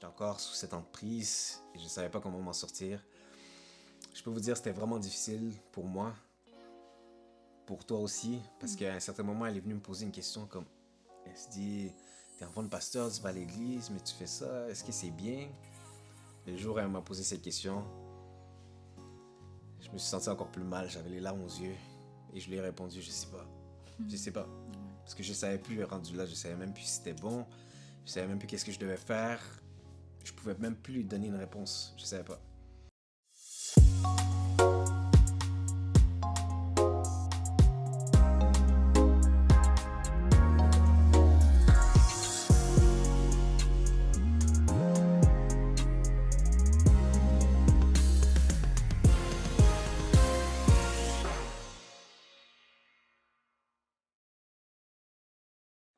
J'étais encore sous cette emprise et je ne savais pas comment m'en sortir. Je peux vous dire, c'était vraiment difficile pour moi, pour toi aussi, parce qu'à un certain moment, elle est venue me poser une question comme, elle se dit, t'es enfant de pasteur, tu vas à l'église, mais tu fais ça, est-ce que c'est bien? Le jour où elle m'a posé cette question, je me suis senti encore plus mal, j'avais les larmes aux yeux et je lui ai répondu, je sais pas. Parce que je savais plus rendu là, je savais même plus si c'était bon, je savais même plus qu'est-ce que je devais faire, je pouvais même plus lui donner une réponse, je savais pas.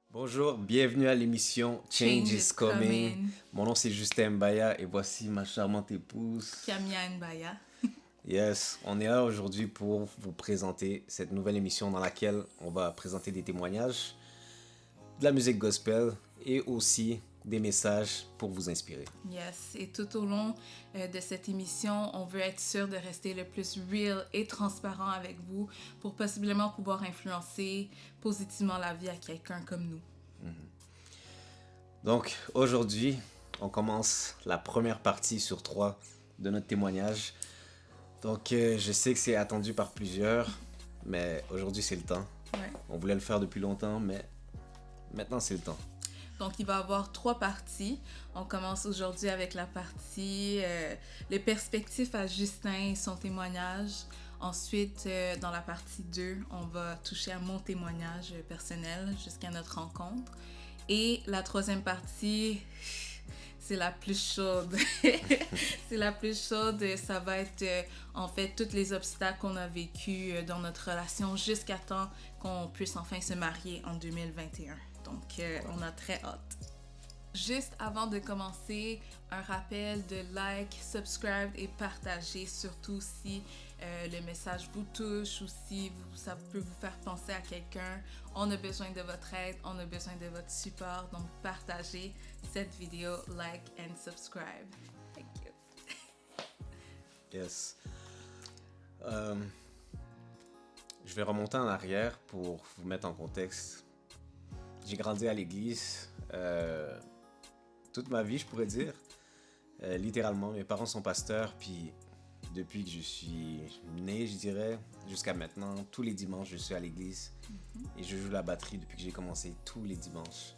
Bonjour, bienvenue à l'émission Change is Coming. Mon nom c'est Justin Mbaya et voici ma charmante épouse Kamia Mbaya. Yes, on est là aujourd'hui pour vous présenter cette nouvelle émission dans laquelle on va présenter des témoignages, de la musique gospel et aussi des messages pour vous inspirer. Yes, et tout au long de cette émission, on veut être sûr de rester le plus real et transparent avec vous pour possiblement pouvoir influencer positivement la vie à quelqu'un comme nous. Donc aujourd'hui, on commence la première partie sur 3 de notre témoignage. Donc je sais que c'est attendu par plusieurs, mais aujourd'hui c'est le temps. Ouais. On voulait le faire depuis longtemps, mais maintenant c'est le temps. Donc, il va y avoir 3 parties. On commence aujourd'hui avec la partie les perspectives à Justin et son témoignage. Ensuite, dans la partie 2, on va toucher à mon témoignage personnel jusqu'à notre rencontre. Et la 3e partie, c'est la plus chaude. C'est la plus chaude. Ça va être en fait tous les obstacles qu'on a vécus dans notre relation jusqu'à temps qu'on puisse enfin se marier en 2021. Donc, on a très hâte. Juste avant de commencer, un rappel de like, subscribe et partager, surtout si le message vous touche ou si ça peut vous faire penser à quelqu'un. On a besoin de votre aide, on a besoin de votre support. Donc, partagez cette vidéo, like and subscribe. Thank you. Yes. Je vais remonter en arrière pour vous mettre en contexte. J'ai grandi à l'église toute ma vie, je pourrais dire. Littéralement, mes parents sont pasteurs, puis depuis que je suis né, je dirais, jusqu'à maintenant, tous les dimanches, je suis à l'église. Et je joue la batterie depuis que j'ai commencé tous les dimanches.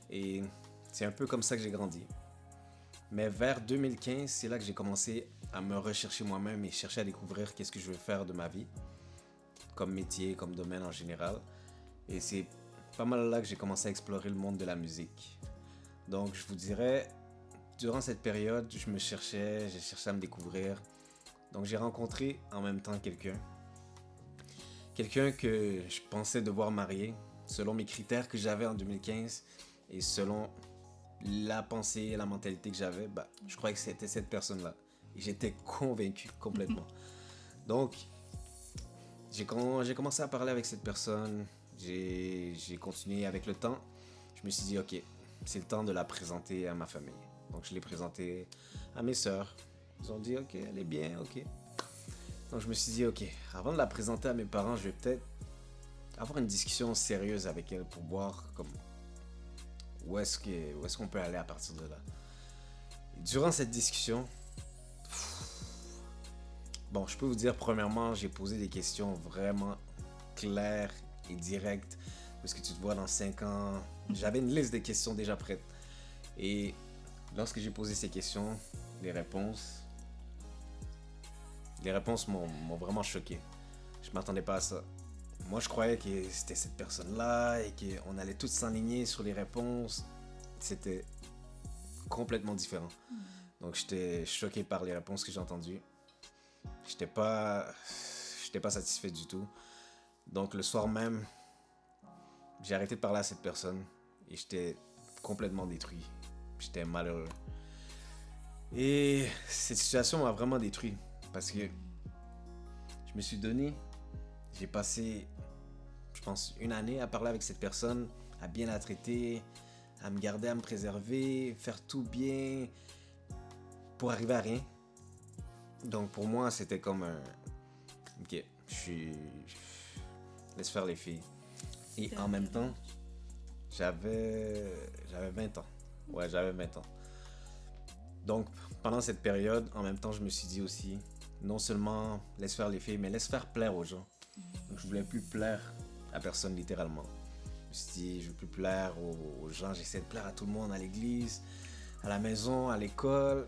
Et c'est un peu comme ça que j'ai grandi. Mais vers 2015, c'est là que j'ai commencé à me rechercher moi-même et chercher à découvrir qu'est-ce que je veux faire de ma vie, comme métier, comme domaine en général. Et c'est pas mal là que j'ai commencé à explorer le monde de la musique. Donc je vous dirais, durant cette période, j'ai cherché à me découvrir. Donc j'ai rencontré en même temps quelqu'un que je pensais devoir marier, selon mes critères que j'avais en 2015 et selon la pensée et la mentalité que j'avais, je croyais que c'était cette personne-là. Et j'étais convaincu complètement. Donc j'ai commencé à parler avec cette personne. J'ai continué avec le temps. Je me suis dit, ok, c'est le temps de la présenter à ma famille. Donc, je l'ai présentée à mes sœurs. Ils ont dit, ok, elle est bien, ok. Donc, je me suis dit, ok, avant de la présenter à mes parents, je vais peut-être avoir une discussion sérieuse avec elle pour voir comme, où est-ce qu'on peut aller à partir de là. Et durant cette discussion, bon, je peux vous dire, premièrement, j'ai posé des questions vraiment claires et directes. Parce que tu te vois dans 5 ans, j'avais une liste de questions déjà prêtes. Et lorsque j'ai posé ces questions, les réponses m'ont vraiment choqué. Je m'attendais pas à ça. Moi, je croyais que c'était cette personne-là et qu'on allait tous s'aligner sur les réponses. C'était complètement différent. Donc, j'étais choqué par les réponses que j'ai entendues. J'étais pas satisfait du tout. Donc, le soir même, j'ai arrêté de parler à cette personne et j'étais complètement détruit. J'étais malheureux. Et cette situation m'a vraiment détruit parce que je me suis donné, j'ai passé, je pense, 1 année à parler avec cette personne, à bien la traiter, à me garder, à me préserver, faire tout bien pour arriver à rien. Donc pour moi, c'était comme un... Ok, laisse faire les filles. Et en même temps, j'avais 20 ans. Ouais, j'avais 20 ans. Donc pendant cette période, en même temps, je me suis dit aussi, non seulement laisse faire les filles, mais laisse faire plaire aux gens. Donc je voulais plus plaire à personne littéralement. Je me suis dit, je veux plus plaire aux gens, j'essaie de plaire à tout le monde, à l'église, à la maison, à l'école,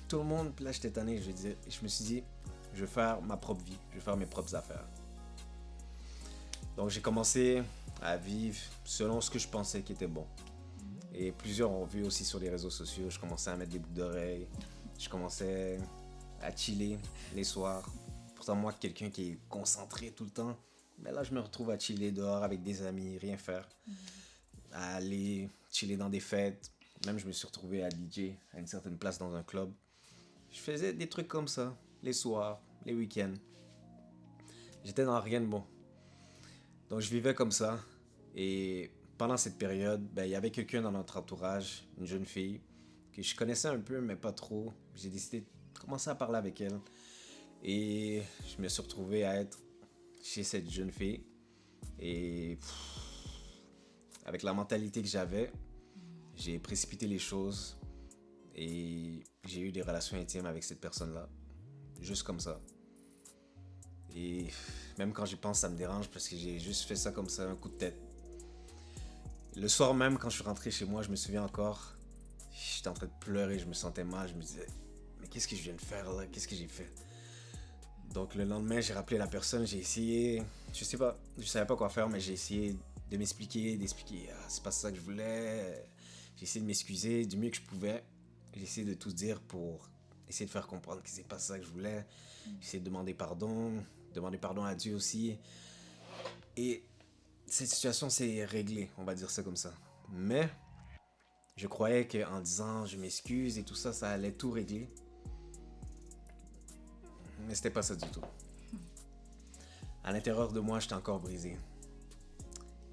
tout le monde. Puis là, j'étais tanné, je me suis dit, je vais faire ma propre vie, je vais faire mes propres affaires. Donc j'ai commencé à vivre selon ce que je pensais qui était bon. Et plusieurs ont vu aussi sur les réseaux sociaux, je commençais à mettre des boucles d'oreilles, je commençais à chiller les soirs. Pourtant moi, quelqu'un qui est concentré tout le temps, mais là je me retrouve à chiller dehors avec des amis, rien faire. À aller chiller dans des fêtes. Même je me suis retrouvé à DJ à une certaine place dans un club. Je faisais des trucs comme ça, les soirs, les week-ends. J'étais dans rien de bon. Donc je vivais comme ça. Et pendant cette période, il y avait quelqu'un dans notre entourage, une jeune fille, que je connaissais un peu, mais pas trop. J'ai décidé de commencer à parler avec elle. Et je me suis retrouvé à être chez cette jeune fille. Et avec la mentalité que j'avais, j'ai précipité les choses. Et j'ai eu des relations intimes avec cette personne-là. Juste comme ça. Et même quand j'y pense, ça me dérange parce que j'ai juste fait ça comme ça, un coup de tête. Le soir même, quand je suis rentré chez moi, je me souviens encore, j'étais en train de pleurer, je me sentais mal, je me disais, mais qu'est-ce que je viens de faire là? Qu'est-ce que j'ai fait? Donc le lendemain, j'ai rappelé la personne, j'ai essayé, je savais pas quoi faire, mais j'ai essayé de d'expliquer, c'est pas ça que je voulais. J'ai essayé de m'excuser du mieux que je pouvais. J'ai essayé de tout dire pour essayer de faire comprendre que c'est pas ça que je voulais. J'ai essayé de demander pardon à Dieu aussi. Et cette situation s'est réglée, on va dire ça comme ça. Mais je croyais qu'en disant je m'excuse et tout ça, ça allait tout régler. Mais c'était pas ça du tout. À l'intérieur de moi, j'étais encore brisé.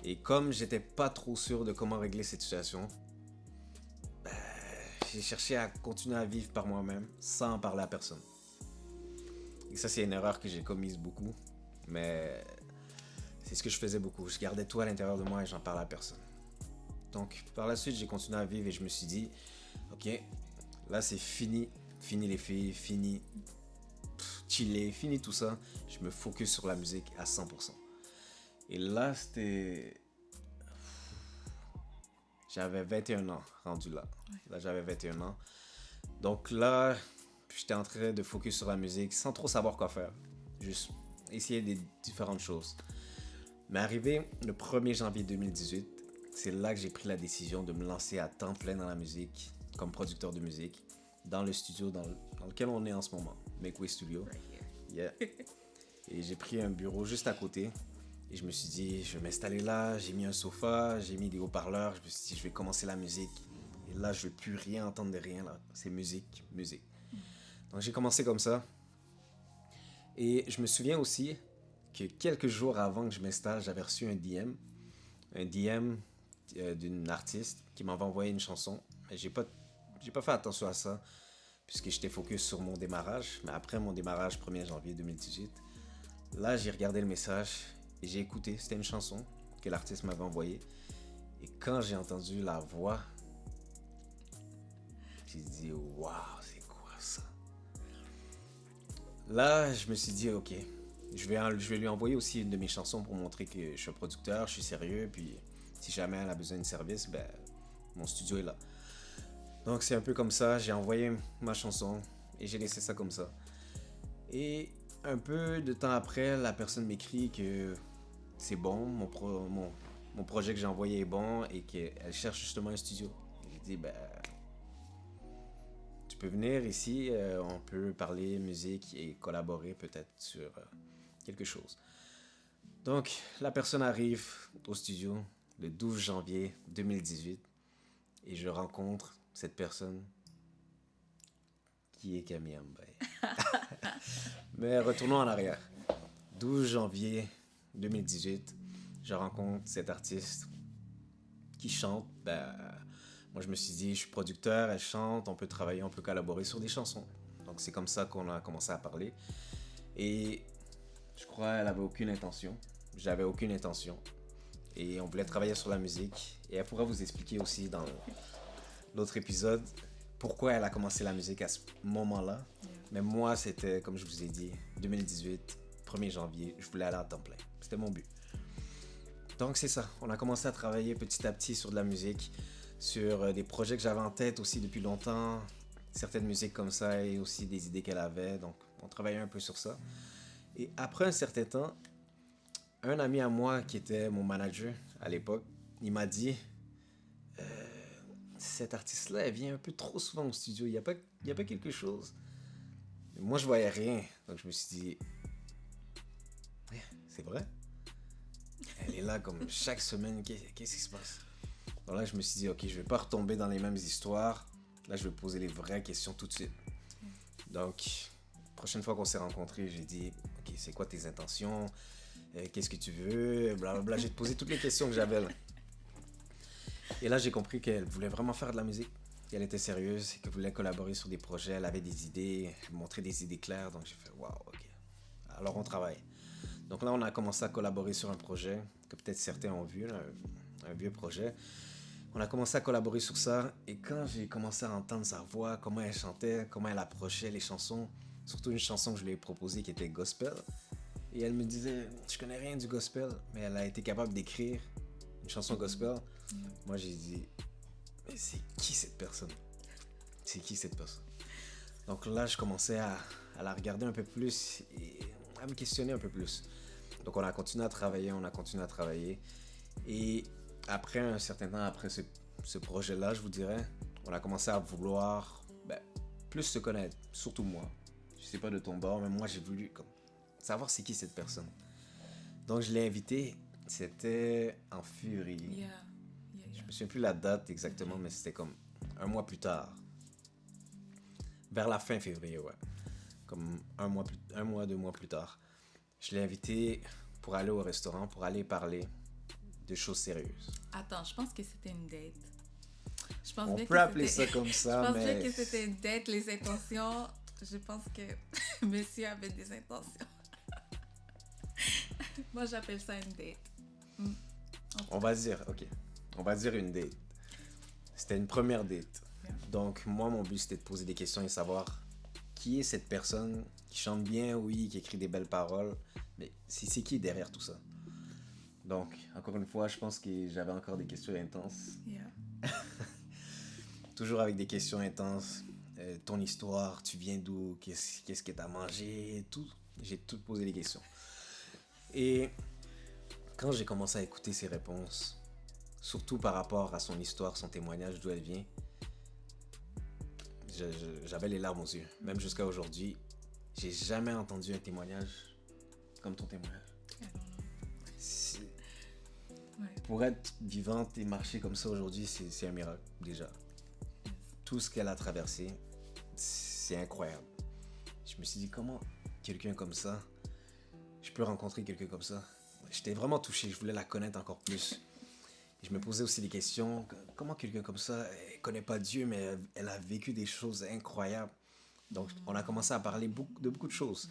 Et comme j'étais pas trop sûr de comment régler cette situation, j'ai cherché à continuer à vivre par moi-même sans en parler à personne. Et ça, c'est une erreur que j'ai commise beaucoup. Mais c'est ce que je faisais beaucoup. Je gardais tout à l'intérieur de moi et j'en parlais à personne. Donc, par la suite, j'ai continué à vivre et je me suis dit, ok, là, c'est fini. Fini les filles, fini chiller, fini tout ça. Je me focus sur la musique à 100%. Et là, c'était... J'avais 21 ans rendu là. Là, j'avais 21 ans. Donc là, j'étais en train de focus sur la musique sans trop savoir quoi faire. Juste essayer des différentes choses. Mais arrivé le 1er janvier 2018, c'est là que j'ai pris la décision de me lancer à temps plein dans la musique, comme producteur de musique, dans le studio dans lequel on est en ce moment, Make Way Studio. Yeah. Et j'ai pris un bureau juste à côté. Et je me suis dit, je vais m'installer là, j'ai mis un sofa, j'ai mis des haut-parleurs, je me suis dit, je vais commencer la musique. Et là, je ne veux plus rien entendre de rien, là. C'est musique, musique. Donc j'ai commencé comme ça. Et je me souviens aussi que quelques jours avant que je m'installe, j'avais reçu un DM d'une artiste qui m'avait envoyé une chanson. Mais j'ai pas fait attention à ça, puisque j'étais focus sur mon démarrage. Mais après mon démarrage, 1er janvier 2018, là, j'ai regardé le message et j'ai écouté. C'était une chanson que l'artiste m'avait envoyée. Et quand j'ai entendu la voix, j'ai dit, waouh, c'est quoi ça? Là, je me suis dit, ok, je vais lui envoyer aussi une de mes chansons pour montrer que je suis un producteur, je suis sérieux, puis si jamais elle a besoin de service, mon studio est là. Donc c'est un peu comme ça, j'ai envoyé ma chanson et j'ai laissé ça comme ça. Et un peu de temps après, la personne m'écrit que c'est bon, mon projet que j'ai envoyé est bon et qu'elle cherche justement un studio. J'ai dit, tu peux venir ici, on peut parler musique et collaborer peut-être sur quelque chose. Donc, la personne arrive au studio le 12 janvier 2018 et je rencontre cette personne qui est Camille Mbaye. Mais retournons en arrière. 12 janvier 2018, je rencontre cet artiste qui chante, ben, moi je me suis dit, je suis producteur, elle chante, on peut travailler, on peut collaborer sur des chansons. Donc c'est comme ça qu'on a commencé à parler. Et je crois qu'elle avait aucune intention, j'avais aucune intention. Et on voulait travailler sur la musique. Et elle pourra vous expliquer aussi dans l'autre épisode pourquoi elle a commencé la musique à ce moment-là. Mais moi, c'était, comme je vous ai dit, 2018, 1er janvier, je voulais aller à temps plein. C'était mon but. Donc c'est ça, on a commencé à travailler petit à petit sur de la musique, sur des projets que j'avais en tête aussi depuis longtemps, certaines musiques comme ça et aussi des idées qu'elle avait. Donc on travaillait un peu sur ça. Et après un certain temps, un ami à moi qui était mon manager à l'époque, il m'a dit cette artiste-là, elle vient un peu trop souvent au studio, il y a pas quelque chose. Moi, je voyais rien. Donc, je me suis dit, ouais, c'est vrai. Elle est là comme chaque semaine. Qu'est-ce qui se passe? Donc là, je me suis dit, ok, je vais pas retomber dans les mêmes histoires. Là, je vais poser les vraies questions tout de suite. Donc, prochaine fois qu'on s'est rencontrés, j'ai dit, ok, c'est quoi tes intentions? Qu'est-ce que tu veux? Blablabla. J'ai posé toutes les questions que j'avais là. Et là, j'ai compris qu'elle voulait vraiment faire de la musique. Elle était sérieuse, qu'elle voulait collaborer sur des projets, elle avait des idées, montrer des idées claires. Donc j'ai fait, waouh, ok. Alors on travaille. Donc là, on a commencé à collaborer sur un projet que peut-être certains ont vu, là, un vieux projet. On a commencé à collaborer sur ça. Et quand j'ai commencé à entendre sa voix, comment elle chantait, comment elle approchait les chansons, surtout une chanson que je lui ai proposée qui était gospel. Et elle me disait, je connais rien du gospel, mais elle a été capable d'écrire une chanson gospel. Moi, j'ai dit, mais c'est qui cette personne? C'est qui cette personne? Donc là, je commençais à la regarder un peu plus et à me questionner un peu plus. Donc on a continué à travailler, Et après un certain temps, après ce projet-là, je vous dirais, on a commencé à vouloir plus se connaître, surtout moi. Je sais pas de ton bord, mais moi j'ai voulu savoir c'est qui cette personne. Donc je l'ai invité, c'était en février. Je me souviens plus la date exactement, mais c'était comme un mois plus tard. Vers la fin février, ouais. Comme un mois, 2 mois plus tard. Je l'ai invité pour aller au restaurant, pour aller parler de choses sérieuses. Attends, je pense que c'était une date. On peut appeler ça comme ça, je pense mais... bien que c'était une date, les intentions. Je pense que monsieur avait des intentions. Moi, j'appelle ça une date. On va dire une date. C'était une première date. Donc, moi, mon but, c'était de poser des questions et savoir qui est cette personne qui chante bien, oui, qui écrit des belles paroles, mais c'est qui derrière tout ça? Donc, encore une fois, je pense que j'avais encore des questions intenses. Toujours avec des questions intenses. Ton histoire, tu viens d'où? Qu'est-ce que t'as mangé? Tout. J'ai tout posé les questions. Et quand j'ai commencé à écouter ses réponses, surtout par rapport à son histoire, son témoignage, d'où elle vient, j'avais les larmes aux yeux. Même jusqu'à aujourd'hui, j'ai jamais entendu un témoignage comme ton témoignage. Pour être vivante et marcher comme ça aujourd'hui, c'est un miracle déjà. Tout ce qu'elle a traversé, c'est incroyable. Je me suis dit, comment quelqu'un comme ça, je peux rencontrer quelqu'un comme ça? J'étais vraiment touché, je voulais la connaître encore plus. Et je me posais aussi des questions, comment quelqu'un comme ça, elle connaît pas Dieu, mais elle a vécu des choses incroyables. Donc on a commencé à parler de beaucoup de choses.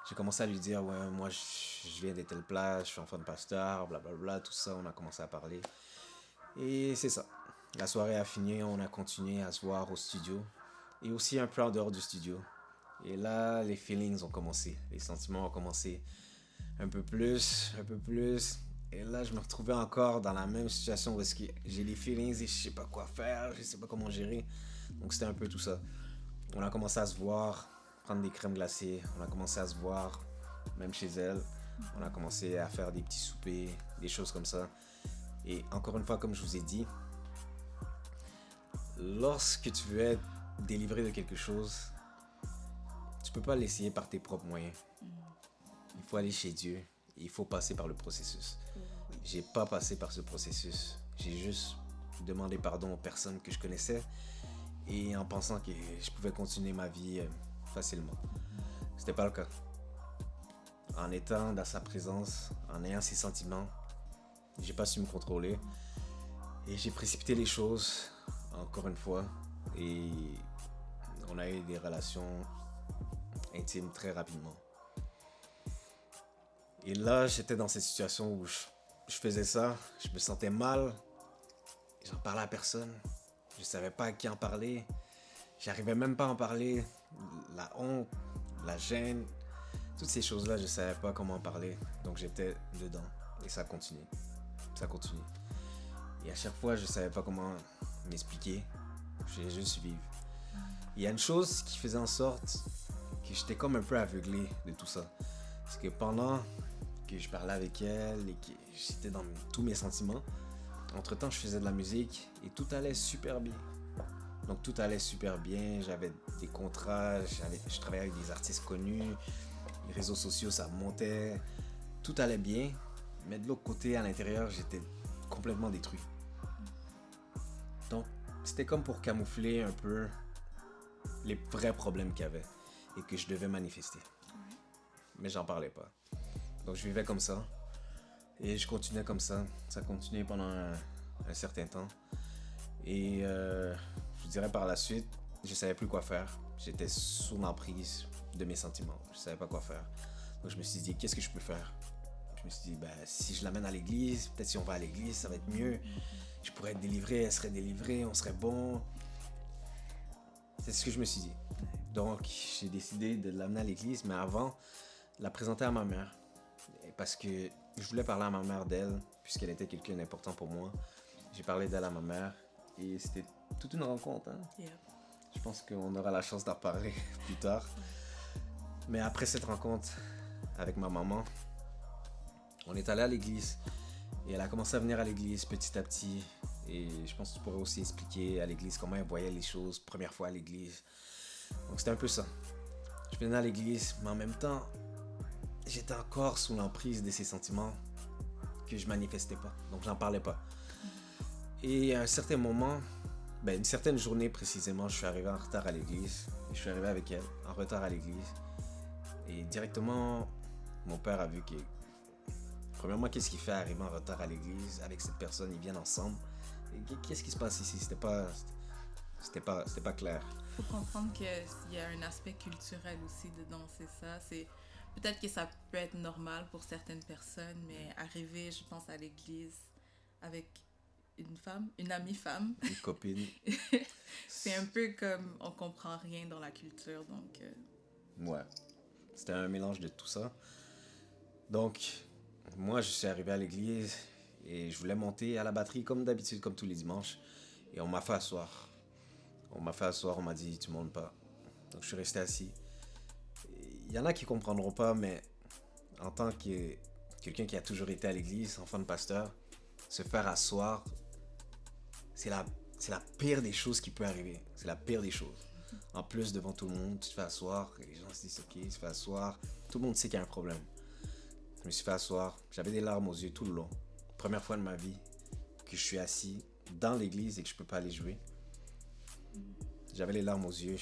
J'ai commencé à lui dire, ouais, moi je viens de telle place, je suis enfant de pasteur, blablabla, tout ça, on a commencé à parler. Et c'est ça. La soirée a fini, on a continué à se voir au studio. Et aussi un peu en dehors du studio. Et là, les feelings ont commencé, les sentiments ont commencé un peu plus. Et là, je me retrouvais encore dans la même situation où est-ce que j'ai les feelings et je sais pas quoi faire, je sais pas comment gérer. Donc c'était un peu tout ça. On a commencé à se voir, prendre des crèmes glacées. On a commencé à se voir, même chez elle. On a commencé à faire des petits soupers, des choses comme ça. Et encore une fois, comme je vous ai dit, lorsque tu veux être délivré de quelque chose, tu peux pas l'essayer par tes propres moyens. Il faut aller chez Dieu. Il faut passer par le processus. J'ai pas passé par ce processus. J'ai juste demandé pardon aux personnes que je connaissais et en pensant que je pouvais continuer ma vie facilement. C'était pas le cas. En étant dans sa présence, en ayant ses sentiments, j'ai pas su me contrôler. Et j'ai précipité les choses, encore une fois. Et on a eu des relations intimes très rapidement. Et là, j'étais dans cette situation où je faisais ça, je me sentais mal, j'en parlais à personne, je savais pas à qui en parler, j'arrivais même pas à en parler, la honte, la gêne, toutes ces choses-là, je savais pas comment en parler, donc j'étais dedans et ça continue. Et à chaque fois, je savais pas comment m'expliquer, j'ai juste vivre. Il y a une chose qui faisait en sorte que j'étais comme un peu aveuglé de tout ça, c'est que pendant que je parlais avec elle et que j'étais dans tous mes sentiments, entre-temps, je faisais de la musique et tout allait super bien. Donc tout allait super bien, j'avais des contrats, je travaillais avec des artistes connus, les réseaux sociaux, ça montait, tout allait bien, mais de l'autre côté, à l'intérieur, j'étais complètement détruit. Donc c'était comme pour camoufler un peu les vrais problèmes qu'il y avait et que je devais manifester. Mais j'en parlais pas. Donc je vivais comme ça et je continuais comme ça. Ça continuait pendant un certain temps. Et je dirais par la suite, je savais plus quoi faire. J'étais sous l'emprise de mes sentiments. Je savais pas quoi faire. Donc je me suis dit, qu'est-ce que je peux faire? Je me suis dit, si je l'amène à l'église, peut-être si on va à l'église, ça va être mieux. Je pourrais être délivré, elle serait délivrée, on serait bon. C'est ce que je me suis dit. Donc j'ai décidé de l'amener à l'église, mais avant, la présenter à ma mère. Parce que je voulais parler à ma mère d'elle, puisqu'elle était quelqu'un d'important pour moi. J'ai parlé d'elle à ma mère et c'était toute une rencontre. Hein? Yep. Je pense qu'on aura la chance d'en reparler plus tard. Mais après cette rencontre avec ma maman, on est allé à l'église et elle a commencé à venir à l'église petit à petit. Et je pense que tu pourrais aussi expliquer à l'église comment elle voyait les choses, première fois à l'église. Donc c'était un peu ça. Je venais à l'église, mais en même temps, j'étais encore sous l'emprise de ces sentiments que je manifestais pas. Donc j'en parlais pas. Et à un certain moment, une certaine journée précisément, je suis arrivé en retard à l'église. Et je suis arrivé avec elle, en retard à l'église. Et directement, mon père a vu que... Premièrement, qu'est-ce qu'il fait arriver en retard à l'église avec cette personne? Ils viennent ensemble. Et qu'est-ce qui se passe ici? C'était pas clair. Il faut comprendre qu'il y a un aspect culturel aussi dedans, c'est ça. Peut-être que ça peut être normal pour certaines personnes, mais arriver, je pense, à l'église avec une amie femme, Une copine. c'est un peu comme on comprend rien dans la culture, donc... Ouais, c'était un mélange de tout ça. Donc, moi, je suis arrivé à l'église et je voulais monter à la batterie comme d'habitude, comme tous les dimanches. Et on m'a fait asseoir. On m'a dit, tu montes pas. Donc, je suis resté assis. Il y en a qui comprendront pas, mais en tant que quelqu'un qui a toujours été à l'église, enfant de pasteur, se faire asseoir, c'est la pire des choses qui peut arriver. C'est la pire des choses. En plus, devant tout le monde, tu te fais asseoir, et les gens se disent, ok, tu te fais asseoir. Tout le monde sait qu'il y a un problème. Je me suis fait asseoir, j'avais des larmes aux yeux tout le long. Première fois de ma vie que je suis assis dans l'église et que je peux pas aller jouer. J'avais les larmes aux yeux.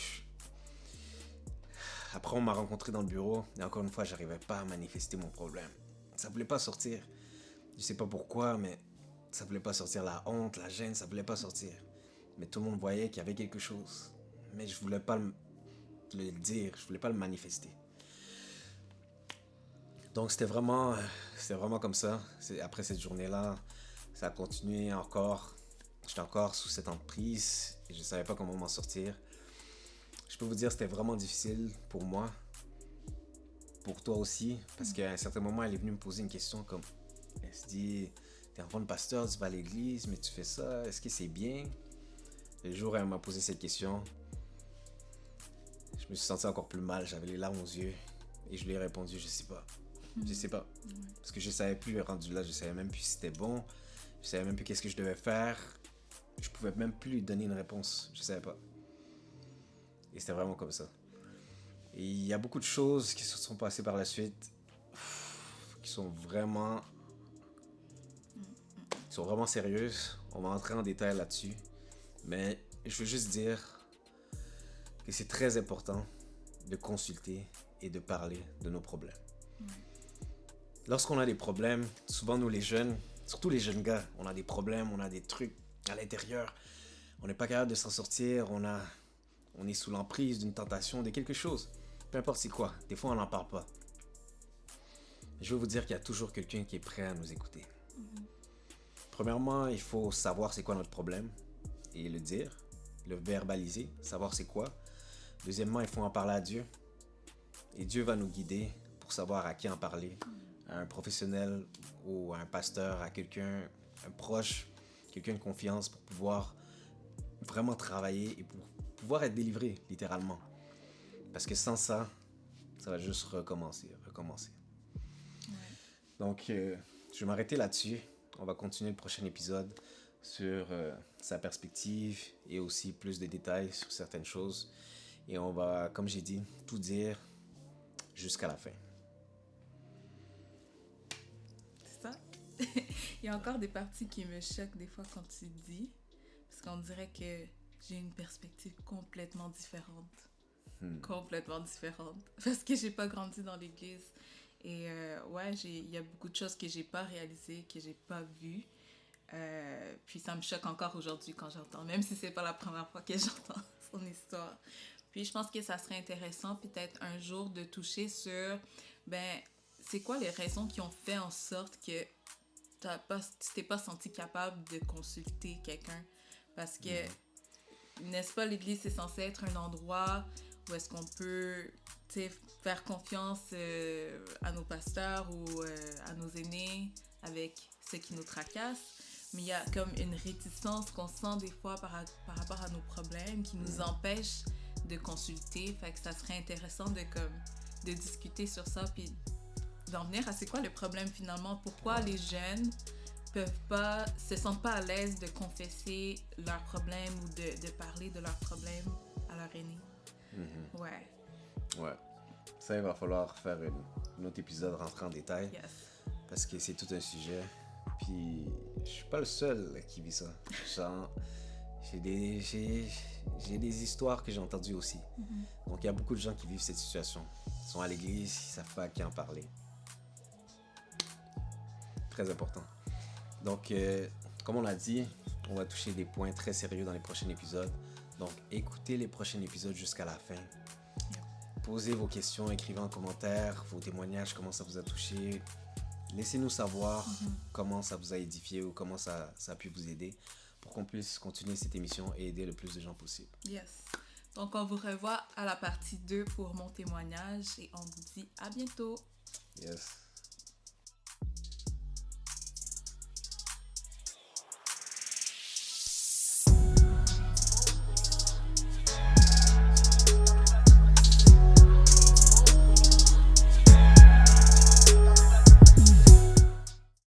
Après, on m'a rencontré dans le bureau et encore une fois, j'arrivais pas à manifester mon problème. Ça voulait pas sortir. Je sais pas pourquoi, mais ça voulait pas sortir. La honte, la gêne, ça voulait pas sortir. Mais tout le monde voyait qu'il y avait quelque chose. Mais je voulais pas le dire, je voulais pas le manifester. Donc c'était vraiment comme ça. Après cette journée-là, ça a continué encore. J'étais encore sous cette emprise et je savais pas comment m'en sortir. Je peux vous dire, c'était vraiment difficile pour moi, pour toi aussi, parce qu'à un certain moment, elle est venue me poser une question comme, elle se dit, t'es enfant de pasteur, tu vas à l'église, mais tu fais ça, est-ce que c'est bien? Le jour où elle m'a posé cette question, je me suis senti encore plus mal, j'avais les larmes aux yeux et je lui ai répondu, je sais pas. Je sais pas. Parce que je savais plus rendu là, je savais même plus si c'était bon, je savais même plus qu'est-ce que je devais faire, je pouvais même plus lui donner une réponse, je savais pas. Et c'était vraiment comme ça. Et il y a beaucoup de choses qui se sont passées par la suite qui sont vraiment sérieuses. On va entrer en détail là-dessus. Mais je veux juste dire que c'est très important de consulter et de parler de nos problèmes. Lorsqu'on a des problèmes, souvent nous les jeunes, surtout les jeunes gars, on a des problèmes, on a des trucs à l'intérieur, on n'est pas capable de s'en sortir, on est sous l'emprise d'une tentation, de quelque chose. Peu importe c'est quoi, des fois on n'en parle pas. Je veux vous dire qu'il y a toujours quelqu'un qui est prêt à nous écouter. Premièrement, il faut savoir c'est quoi notre problème et le dire, le verbaliser, savoir c'est quoi. Deuxièmement, il faut en parler à Dieu. Et Dieu va nous guider pour savoir à qui en parler. À un professionnel ou à un pasteur, à quelqu'un, un proche, quelqu'un de confiance pour pouvoir vraiment travailler et pour pouvoir être délivré, littéralement. Parce que sans ça, ça va juste recommencer. Donc, je vais m'arrêter là-dessus. On va continuer le prochain épisode sur sa perspective et aussi plus de détails sur certaines choses. Et on va, comme j'ai dit, tout dire jusqu'à la fin. C'est ça. Il y a encore des parties qui me choquent des fois quand tu dis, parce qu'on dirait que j'ai une perspective complètement différente. Complètement différente. Parce que j'ai pas grandi dans l'église. Et ouais, il y a beaucoup de choses que j'ai pas réalisées, que j'ai pas vues. Puis ça me choque encore aujourd'hui quand j'entends, même si c'est pas la première fois que j'entends son histoire. Puis je pense que ça serait intéressant peut-être un jour de toucher sur, ben, c'est quoi les raisons qui ont fait en sorte que tu t'es pas senti capable de consulter quelqu'un? Parce que, n'est-ce pas, l'église, c'est censé être un endroit où est-ce qu'on peut faire confiance à nos pasteurs ou à nos aînés avec ce qui nous tracasse. Mais il y a comme une réticence qu'on sent des fois par rapport à nos problèmes qui nous empêche de consulter. Fait que ça serait intéressant de discuter sur ça puis d'en venir à c'est quoi le problème finalement. Pourquoi les jeunes se sentent pas à l'aise de confesser leurs problèmes ou de parler de leurs problèmes à leur aîné. Ouais. Ça, il va falloir faire un autre épisode rentrer en détail. Yes. Parce que c'est tout un sujet. Puis, je suis pas le seul qui vit ça. Genre, j'ai des histoires que j'ai entendues aussi. Donc, il y a beaucoup de gens qui vivent cette situation. Ils sont à l'église, ils savent pas à qui en parler. Très important. Donc, comme on l'a dit, on va toucher des points très sérieux dans les prochains épisodes. Donc, écoutez les prochains épisodes jusqu'à la fin. Posez vos questions, écrivez en commentaire vos témoignages, comment ça vous a touché. Laissez-nous savoir comment ça vous a édifié ou comment ça a pu vous aider pour qu'on puisse continuer cette émission et aider le plus de gens possible. Yes. Donc, on vous revoit à la partie 2 pour mon témoignage et on vous dit à bientôt. Yes.